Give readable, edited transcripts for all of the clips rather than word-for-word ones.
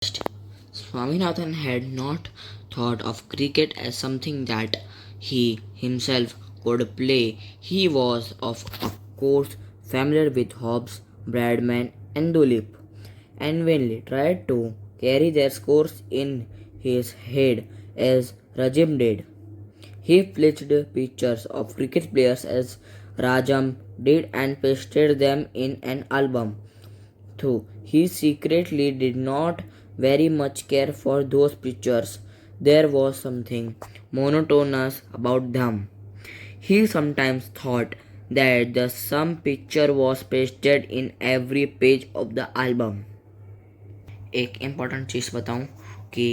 Swaminathan had not thought of cricket as something that he himself could play. He was, of course, familiar with Hobbes, Bradman, and Dulip, and vainly tried to carry their scores in his head as Rajim did. He fetched pictures of cricket players as Rajam did and pasted them in an album. Though he secretly did not very much care for those pictures, there was something monotonous about them. He sometimes thought that the same picture was pasted in every page of the album. एक important चीज़ बताऊं कि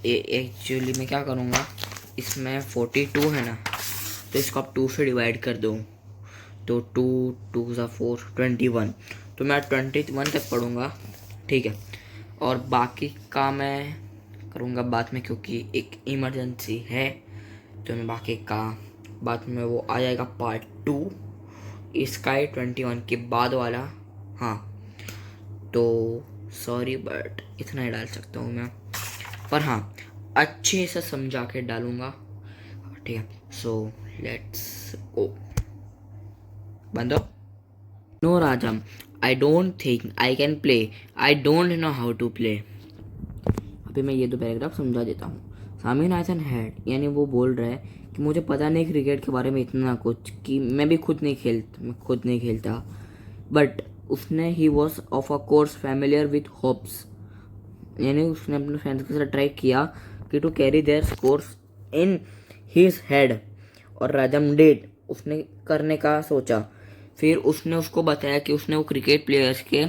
actually मैं क्या करूँगा, इसमें 42 है ना, तो इसको आप 2 से डिवाइड कर दो, तो 2 2 ज़ा 4 21, तो मैं 21 तक पढ़ूँगा, ठीक है। और बाकी का मैं करूँगा बाद में, क्योंकि एक इमरजेंसी है, तो मैं बाकी का बाद में वो आ जाएगा पार्ट 2 इसका ही 21 के बाद वाला। हाँ, तो सॉरी बट इतना ही डाल सकता हूँ मैं, पर हाँ अच्छे से समझा के डालूँगा, ठीक है। So let's go. बंदो। No Rajam, I don't think I can play, I don't know how to play. अभी मैं ये दो पैराग्राफ समझा देता हूँ। स्वामीनाथन हैड, यानी वो बोल रहा है कि मुझे पता नहीं क्रिकेट के बारे में इतना कुछ, कि मैं खुद नहीं खेलता, बट उसने ही was of a course familiar with hopes, यानी उसने अपने फ्रेंड्स के साथ ट्राई किया कि to carry their scores in his head, और राजम डिड, उसने करने का सोचा। फिर उसने उसको बताया कि उसने वो क्रिकेट प्लेयर्स के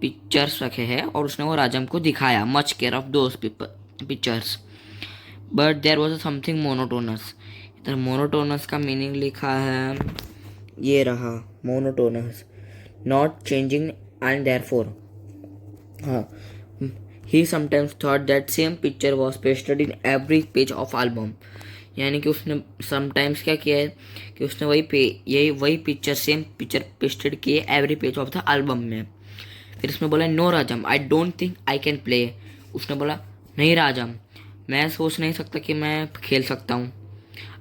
पिक्चर्स रखे हैं और उसने वो राजम को दिखाया, much care of those pictures, but there was something monotonous. इधर मोनोटोनस का मीनिंग लिखा है, ये रहा monotonous, not changing and therefore. हाँ, he sometimes thought that same picture was pasted in every page of album, यानी कि उसने समटाइम्स क्या किया है कि उसने वही पिक्चर सेम पिक्चर पेस्टेड किए every page of the album में। फिर उसने बोला no Rajam, I don't think I can play, उसने बोला नहीं राजम, मैं सोच नहीं सकता कि मैं खेल सकता हूँ।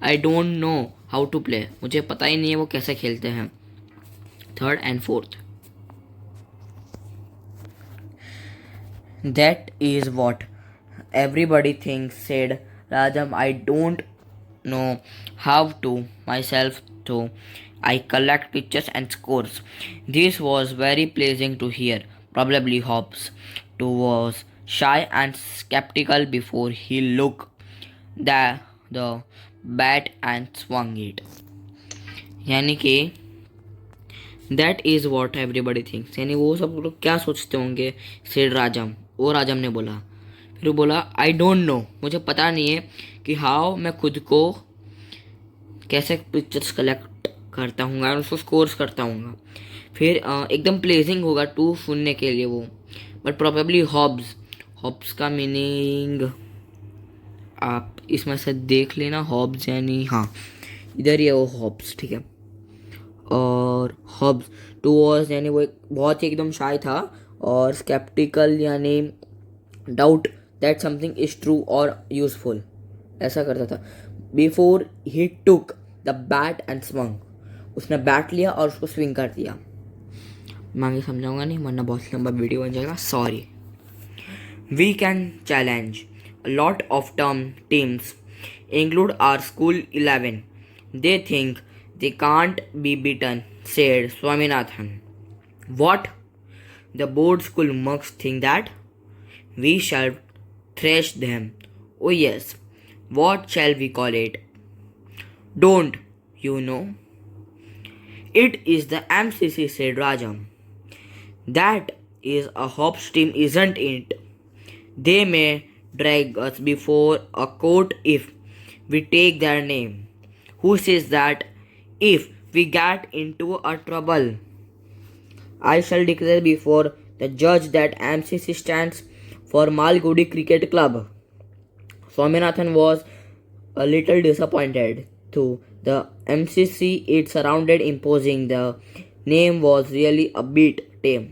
I don't know how to play, मुझे पता ही नहीं है वो कैसे खेलते हैं। Third and fourth, that is what everybody thinks, said Rajam. I don't know how to myself, though I collect pictures and scores. This was very pleasing to hear. Probably Hobbes too was shy and skeptical before he looked the bat and swung it. यानी कि that is what everybody thinks, यानी वो सब लोग क्या सोचते होंगे, said राजम, वो राजम ने बोला। फिर वो बोला आई डोंट नो, मुझे पता नहीं है कि हाउ मैं खुद को कैसे पिक्चर्स कलेक्ट करता हूँ और उसको स्कोर्स करता हूँ। फिर एकदम प्लेजिंग होगा टू सुनने के लिए वो, बट प्रोबेबली हॉब्स का मीनिंग आप इसमें से देख लेना, हॉब्स यानी हाँ इधर ही है वो हॉब्स, ठीक है। और हॉब्स टू वॉज यानी वो बहुत ही एकदम शाय था, और स्केप्टिकल यानी doubt that something is true और यूजफुल, ऐसा करता था। Before he took the bat and swing, उसने बैट लिया और उसको स्विंग कर दिया। मैं आगे समझाऊंगा नहीं वरना बहुत लंबा वीडियो बन जाएगा, sorry. We can challenge lot of term teams include are school 11, they think they can't be beaten, said Swaminathan. What? The board school mugs think that? We shall thrash them. Oh yes. What shall we call it? Don't you know? It is the MCC, said Rajam. That is a Hobbs team, isn't it? They may drag us before a court if we take their name. Who says that? If we get into a trouble, I shall declare before the judge that MCC stands for Malgudi Cricket Club. Swaminathan was a little disappointed. Though the MCC it surrounded imposing, the name was really a bit tame.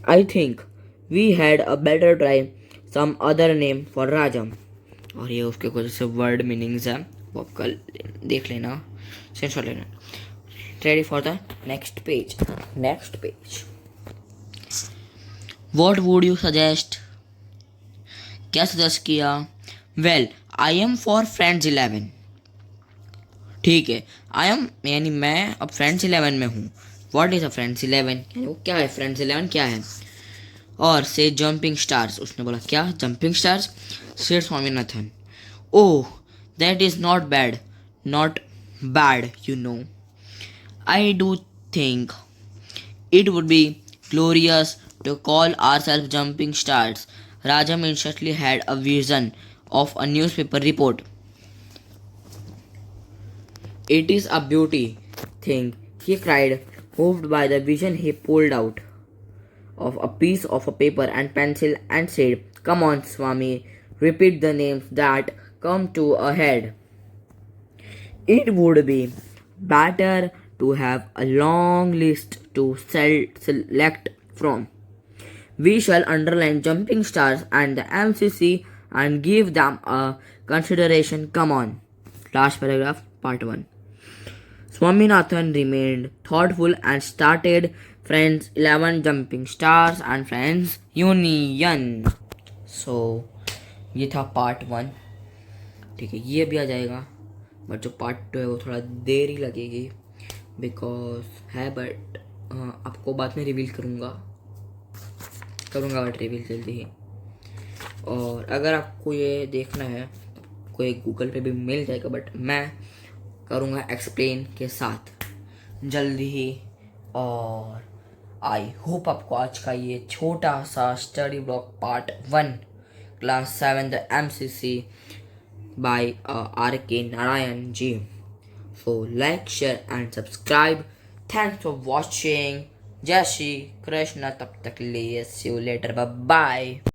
I think we had a better try some other name for Rajam. और ये उसके कुछ से word meanings हैं, वो आप कल देख लेना, सेंस कर लेना। Ready for the next page. Next page, what would you suggest? क्या सजेस्ट किया? Well I am for friends 11। ठीक है, आई एम यानी मैं अब फ्रेंड्स 11 में हूँ। What is a friends 11? यानी वो क्या है, फ्रेंड्स 11 क्या है? और से जंपिंग स्टार्स, उसने बोला क्या jumping stars? Said Swaminathan, oh that is not bad, not bad you know. I do think it would be glorious to call ourselves jumping stars. Rajam instantly had a vision of a newspaper report. It is a beauty thing, he cried, moved by the vision. He pulled out of a piece of a paper and pencil and said, come on, Swami, repeat the names that come to a head. It would be better to have a long list to select from. We shall underline jumping stars and the MCC and give them a consideration. Come on. Last paragraph, part 1. Swaminathan remained thoughtful and started Friends 11 Jumping Stars and Friends Union. So, ये था part 1। ठीक है, ये भी आ जाएगा, but जो part 2 है वो थोड़ा देर ही लगेगी बिकॉज है, बट आपको बाद में रिवील करूँगा बट रिवील जल्दी ही। और अगर आपको ये देखना है तो कोई गूगल पे भी मिल जाएगा, बट मैं करूँगा एक्सप्लेन के साथ जल्दी ही। और आई होप आपको आज का ये छोटा सा study block part 1 class 7 the MCC by R.K. Narayan G. So like, share and subscribe. Thanks for watching. Jai Shri Krishna. तब तक के लिए see you later. Bye bye.